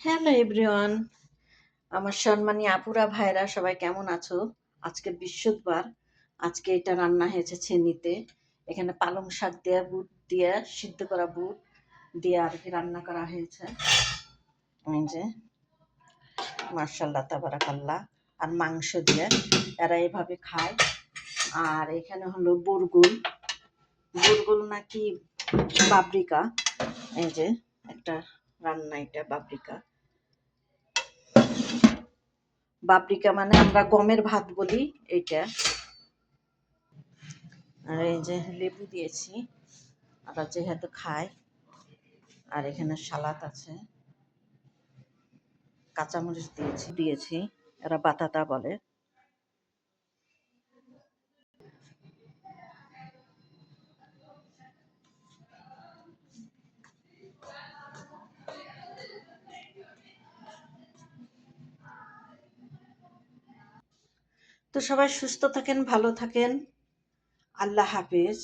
Hello everyone, আমার সম্মানী আপুরা ভাইরা সবাই কেমন আছো? আজকে বৃহস্পতিবার। আজকে এটা রান্না হয়েছে ছেনিতে। এখানে পালং শাক দেয়া, বুট দিয়া, সিদ্ধ করা বুট দিয়ে আর কি রান্না করা হয়েছে। এই যে মাশাআল্লাহ তাবারাকাল্লাহ। আর মাংস দিয়ে এরা এভাবে খায়। আর এখানে হলো বুরগুল, বুরগুল নাকি পাপরিকা। এই যে একটা রান্না, এটা পাপরিকা। পাপরিকা মানে আমরা গমের ভাত বলি এইটা। আর এই যে লেবু দিয়েছি, আমরা যেহেতু খাই। আর এখানে সালাদ আছে, কাঁচামরিচ দিয়েছি এরা বাতাতা বলে। তো সবাই সুস্থ থাকেন, ভালো থাকেন। আল্লাহ হাফেজ।